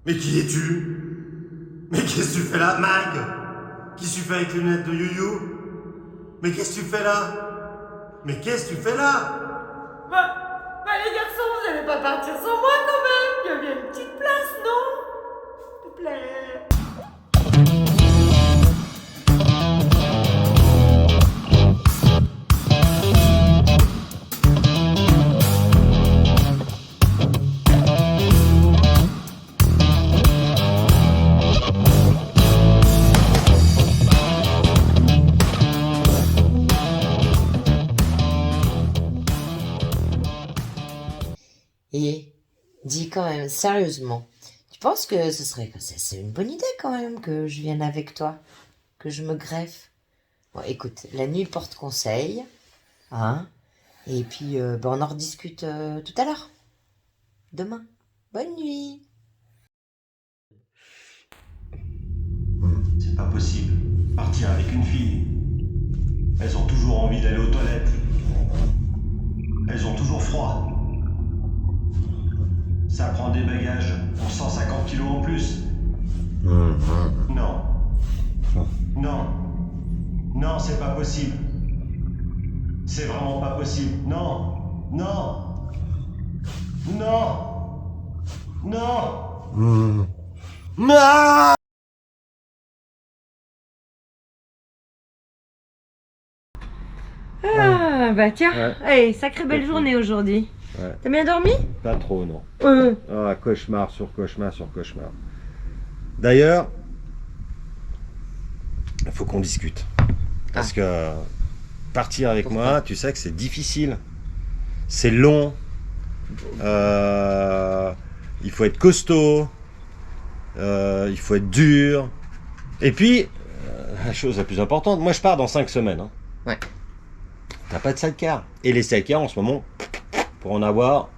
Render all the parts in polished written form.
Mais qui es-tu? Mais qu'est-ce que tu fais là, Mag? Qu'est-ce que tu fais avec les lunettes de you? Mais qu'est-ce que tu fais là? Mais qu'est-ce que tu fais là? Les garçons, vous allez pas partir sans moi quand même. Il y a bien une petite place, non? S'il vous plaît. Et dis quand même, sérieusement, tu penses que c'est une bonne idée quand même que je vienne avec toi, que je me greffe? Bon, écoute, la nuit porte conseil, hein, et puis on en rediscute tout à l'heure, demain. Bonne nuit. C'est pas possible. Partir avec une fille. Elles ont toujours envie d'aller aux toilettes. Elles ont toujours froid. Ça prend des bagages pour 150 kilos en plus. Non. Non. Non, c'est pas possible. C'est vraiment pas possible. Non. Non. Non. Non. Non. Ah, bah tiens, Ouais. hey, sacrée belle journée aujourd'hui. Ouais. T'as bien dormi? Pas trop, non. Euh. Ah, cauchemar sur cauchemar sur cauchemar. D'ailleurs, il faut qu'on discute. Parce que partir avec Pourquoi? moi, tu sais que c'est difficile. C'est long. Il faut être costaud. Il faut être dur. Et puis, la chose la plus importante, moi je pars dans 5 semaines. Hein. Ouais. T'as pas de sidecar. Et les sidecars en ce moment, pour en avoir,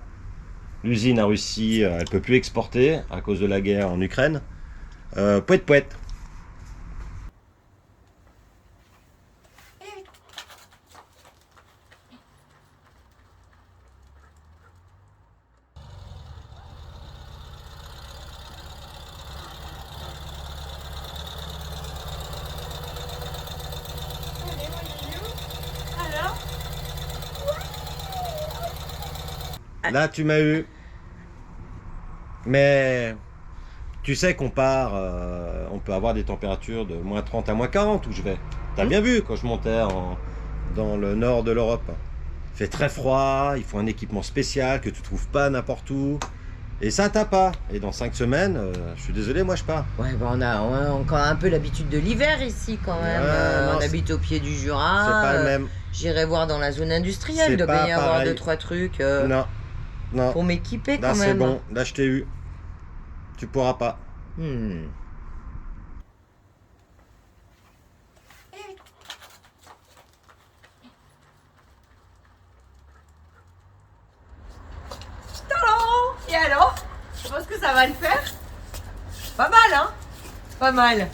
l'usine en Russie, elle peut plus exporter à cause de la guerre en Ukraine. Pouette pouette. Alors? Là, tu m'as eu. Mais tu sais qu'on part, on peut avoir des températures de moins 30 à moins 40 où je vais. T'as bien vu quand je montais dans le nord de l'Europe. Il fait très froid, il faut un équipement spécial que tu trouves pas n'importe où. Et ça, t'as pas. Et dans 5 semaines, je suis désolé, moi je pars. Ouais, bah on a encore un peu l'habitude de l'hiver ici quand même. Ouais, non, on c'est- habite au pied du Jura. C'est pas le même. J'irai voir dans la zone industrielle, C'est il doit pas bien y avoir pareil. 2-3 trucs Non, non. pour m'équiper Là, quand c'est même. bon. Là, je t'ai eu. Tu pourras pas. Hmm. Tadam! Et alors? Je pense que ça va le faire. Pas mal, hein? Pas mal.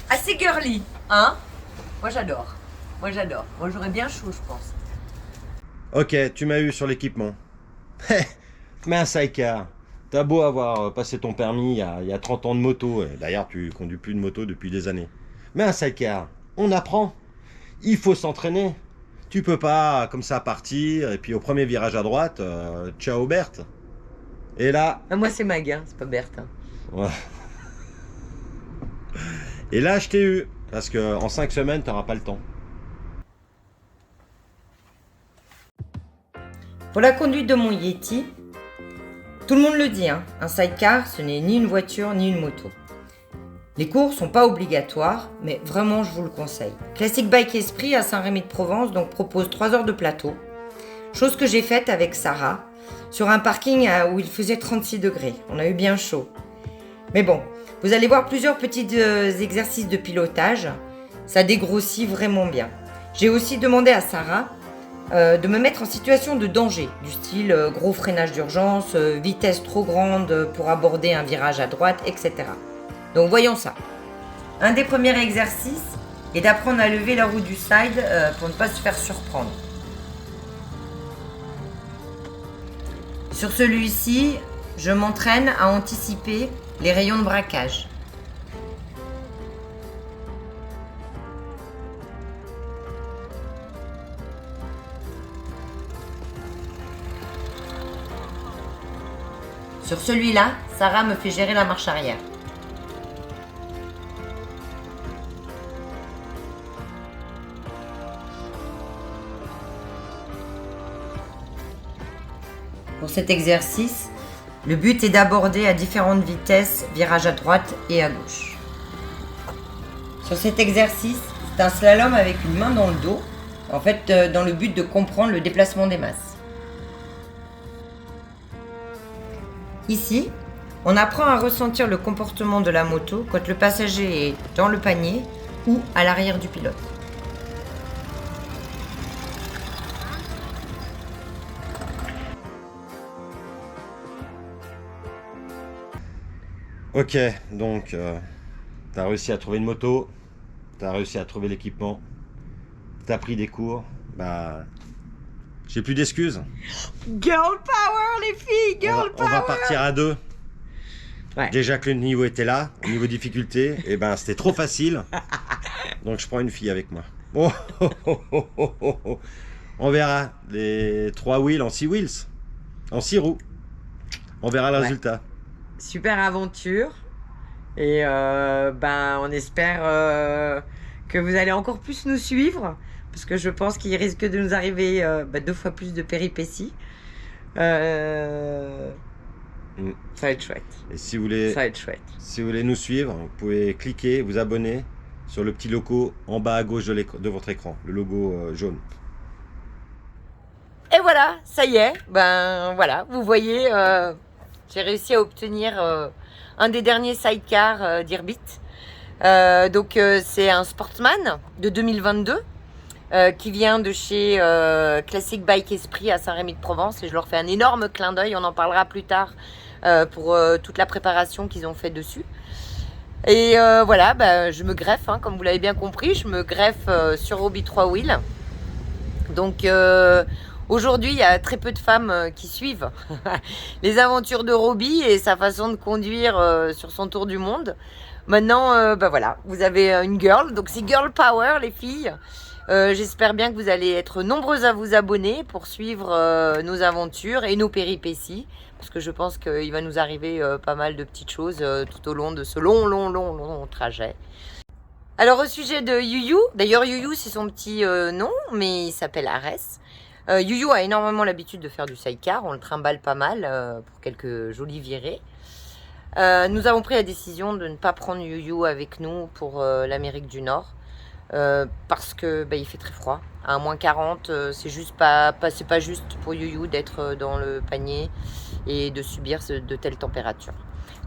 Assez girly, hein? Moi j'adore. Moi j'adore. Moi j'aurais bien chaud, je pense. Ok, tu m'as eu sur l'équipement. Mais un sidecar. T'as beau avoir passé ton permis il y a 30 ans de moto. Et d'ailleurs, tu conduis plus de moto depuis des années. Mais un sidecar, on apprend. Il faut s'entraîner. Tu peux pas comme ça partir et puis au premier virage à droite, ciao Berthe. Et là, Ah, moi c'est Mag, hein, c'est pas Berthe. Hein. ouais. Et là, je t'ai eu. Parce que en 5 semaines, t'auras pas le temps. Pour la conduite de mon Yeti, tout le monde le dit, hein, un sidecar, ce n'est ni une voiture ni une moto. Les cours sont pas obligatoires, mais vraiment je vous le conseille. Classic Bike Esprit à Saint-Rémy-de-Provence donc propose 3 heures de plateau, chose que j'ai faite avec Sarah, sur un parking où il faisait 36 degrés. On a eu bien chaud. Mais bon, vous allez voir plusieurs petits exercices de pilotage, ça dégrossit vraiment bien. J'ai aussi demandé à Sarah de me mettre en situation de danger, du style gros freinage d'urgence, vitesse trop grande pour aborder un virage à droite, etc. Donc voyons ça. Un des premiers exercices est d'apprendre à lever la roue du side pour ne pas se faire surprendre. Sur celui-ci, je m'entraîne à anticiper les rayons de braquage. Sur celui-là, Sarah me fait gérer la marche arrière. Pour cet exercice, le but est d'aborder à différentes vitesses, virage à droite et à gauche. Sur cet exercice, c'est un slalom avec une main dans le dos, en fait dans le but de comprendre le déplacement des masses. Ici, on apprend à ressentir le comportement de la moto quand le passager est dans le panier ou à l'arrière du pilote. Ok, donc t'as réussi à trouver une moto, t'as réussi à trouver l'équipement, t'as pris des cours, bah j'ai plus d'excuses. Girl power, les filles, girl On va partir à deux. Ouais. Déjà que le niveau était là, au niveau difficulté, et ben c'était trop facile. Donc je prends une fille avec moi. Oh, oh, oh, oh, oh, oh, oh. On verra les 3 wheels en 6 wheels, en 6 roues. On verra le résultat. Super aventure. Et on espère que vous allez encore plus nous suivre. Parce que je pense qu'il risque de nous arriver 2 fois plus de péripéties. Ça va être chouette. Et si vous voulez nous suivre, vous pouvez cliquer, vous abonner sur le petit logo en bas à gauche de votre écran, le logo jaune. Et voilà, ça y est, voilà, vous voyez, j'ai réussi à obtenir un des derniers sidecars d'Irbit. C'est un Sportsman de 2022 qui vient de chez Classic Bike Esprit à Saint-Rémy-de-Provence, et je leur fais un énorme clin d'œil, on en parlera plus tard pour toute la préparation qu'ils ont fait dessus. Et je me greffe, comme vous l'avez bien compris, je me greffe sur Roby 3 Wheel. Donc aujourd'hui, il y a très peu de femmes qui suivent les aventures de Roby et sa façon de conduire sur son tour du monde. Maintenant, vous avez une girl, donc c'est girl power les filles. J'espère bien que vous allez être nombreuses à vous abonner pour suivre nos aventures et nos péripéties, parce que je pense qu'il va nous arriver pas mal de petites choses tout au long de ce long trajet. Alors au sujet de Yuyu, d'ailleurs Yuyu c'est son petit nom, mais il s'appelle Arès. Yuyu a énormément l'habitude de faire du sidecar, on le trimballe pas mal pour quelques jolies virées. Nous avons pris la décision de ne pas prendre Yuyu avec nous pour l'Amérique du Nord. Parce que il fait très froid. À moins 40, c'est pas juste pour Yuyu d'être dans le panier et de subir de telles températures.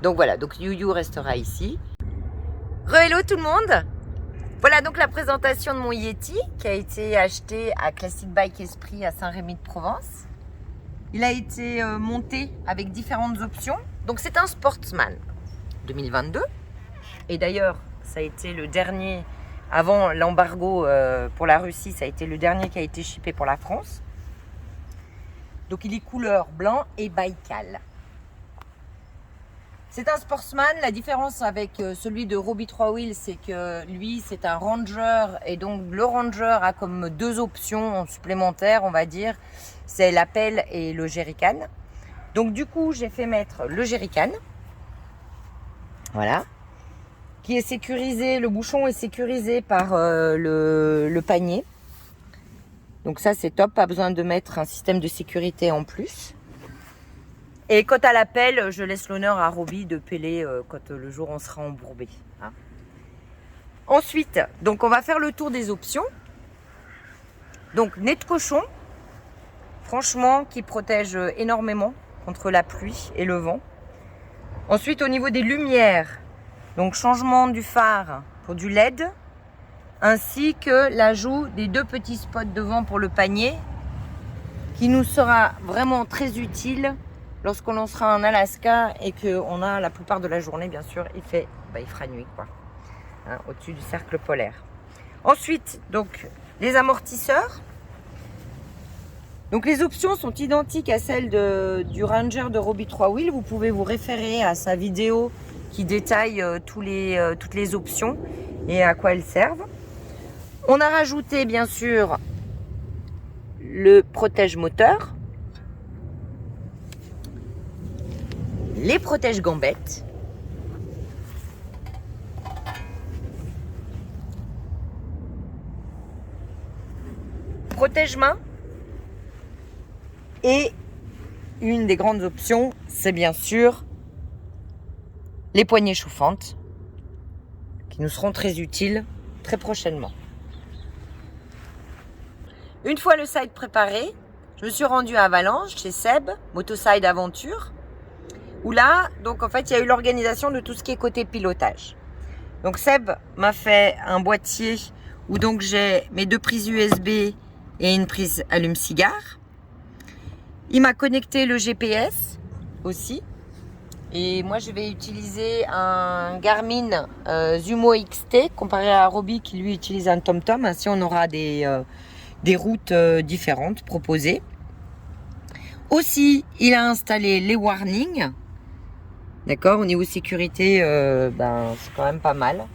Donc voilà, donc Yuyu restera ici. Hello tout le monde. Voilà donc la présentation de mon Yeti qui a été acheté à Classic Bike Esprit à Saint-Rémy-de-Provence. Il a été monté avec différentes options. Donc c'est un Sportsman 2022. Et d'ailleurs, ça a été le dernier. Avant l'embargo pour la Russie, ça a été le dernier qui a été shippé pour la France. Donc il est couleur blanc et Baïkal. C'est un Sportsman. La différence avec celui de Roby 3 Wheel, c'est que lui, c'est un Ranger. Et donc le Ranger a comme 2 options supplémentaires, on va dire. C'est la pelle et le jerrycan. Donc du coup, j'ai fait mettre le jerrycan. Voilà. Qui est sécurisé, le bouchon est sécurisé par le panier. Donc ça c'est top, pas besoin de mettre un système de sécurité en plus. Et quant à la pelle, je laisse l'honneur à Roby de peler quand le jour on sera embourbé. Ensuite, donc on va faire le tour des options. Donc nez de cochon, franchement qui protège énormément contre la pluie et le vent. Ensuite au niveau des lumières, donc changement du phare pour du LED, ainsi que l'ajout des 2 petits spots devant pour le panier, qui nous sera vraiment très utile lorsqu'on sera en Alaska et qu'on a la plupart de la journée, bien sûr, il fera nuit, quoi, au-dessus du cercle polaire. Ensuite, donc les amortisseurs. Donc les options sont identiques à celles du Ranger de Roby 3 Wheel. Vous pouvez vous référer à sa vidéo qui détaille toutes les options et à quoi elles servent. On a rajouté bien sûr le protège-moteur, les protège-gambettes, protège-main et une des grandes options, c'est bien sûr les poignées chauffantes qui nous seront très utiles très prochainement. Une fois le side préparé, je me suis rendue à Valence chez Seb, Motoside Aventure, où là, donc en fait, il y a eu l'organisation de tout ce qui est côté pilotage. Donc Seb m'a fait un boîtier où donc j'ai mes 2 prises USB et une prise allume-cigare. Il m'a connecté le GPS aussi. Et moi, je vais utiliser un Garmin Zumo XT comparé à Roby qui lui utilise un TomTom. Ainsi, on aura des routes différentes proposées. Aussi, il a installé les warnings. D'accord, au niveau sécurité, c'est quand même pas mal.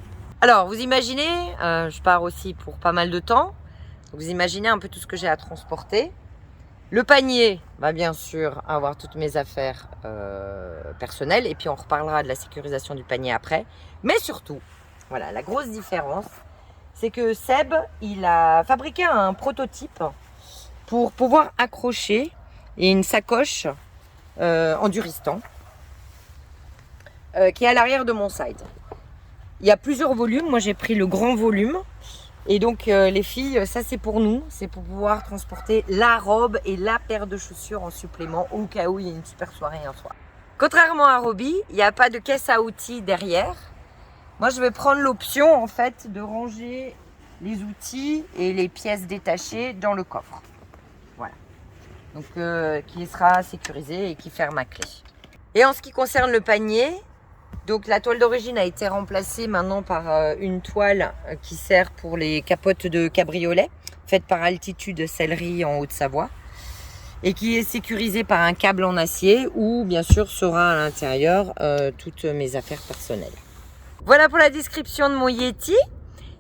Alors, vous imaginez, je pars aussi pour pas mal de temps. Vous imaginez un peu tout ce que j'ai à transporter. Le panier va bien sûr avoir toutes mes affaires personnelles. Et puis, on reparlera de la sécurisation du panier après. Mais surtout, voilà, la grosse différence, c'est que Seb, il a fabriqué un prototype pour pouvoir accrocher une sacoche en Duristan qui est à l'arrière de mon side. Il y a plusieurs volumes. Moi, j'ai pris le grand volume. Et donc, les filles, ça, c'est pour nous. C'est pour pouvoir transporter la robe et la paire de chaussures en supplément au cas où il y a une super soirée un soir. Contrairement à Roby, il n'y a pas de caisse à outils derrière. Moi, je vais prendre l'option, en fait, de ranger les outils et les pièces détachées dans le coffre. Voilà. Donc, qui sera sécurisé et qui ferme à clé. Et en ce qui concerne le panier, donc la toile d'origine a été remplacée maintenant par une toile qui sert pour les capotes de cabriolet, faite par Altitude Sellerie en Haute-Savoie, et qui est sécurisée par un câble en acier où, bien sûr, sera à l'intérieur toutes mes affaires personnelles. Voilà pour la description de mon Yeti.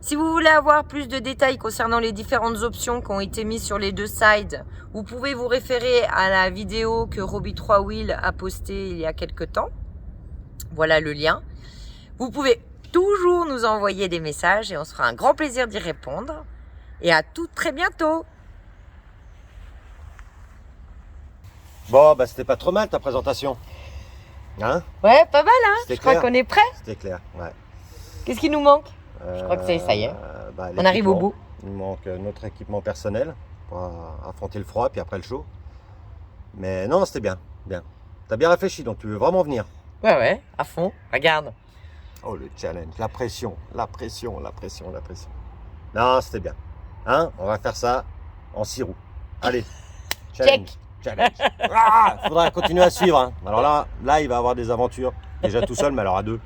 Si vous voulez avoir plus de détails concernant les différentes options qui ont été mises sur les 2 sides, vous pouvez vous référer à la vidéo que Roby 3 Wheel a postée il y a quelques temps. Voilà le lien. Vous pouvez toujours nous envoyer des messages et on se fera un grand plaisir d'y répondre. Et à tout très bientôt. Bon, c'était pas trop mal ta présentation. Hein? Ouais, pas mal, hein? C'était Je crois clair. qu'on est prêt. C'était clair, ouais. Qu'est-ce qui nous manque? Je crois que ça y est. On arrive au bout. Il nous manque notre équipement personnel pour affronter le froid puis après le chaud. Mais non, c'était bien, bien. T'as bien réfléchi, donc tu veux vraiment venir. Ouais, à fond. Regarde. Oh, le challenge, la pression, la pression, la pression, la pression. Non, c'était bien. Hein? On va faire ça en 6 roues. Allez, challenge. Check. Challenge. Faudra continuer à suivre. Hein. Alors là, il va avoir des aventures. Déjà tout seul, mais alors à 2.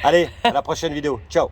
Allez, à la prochaine vidéo. Ciao.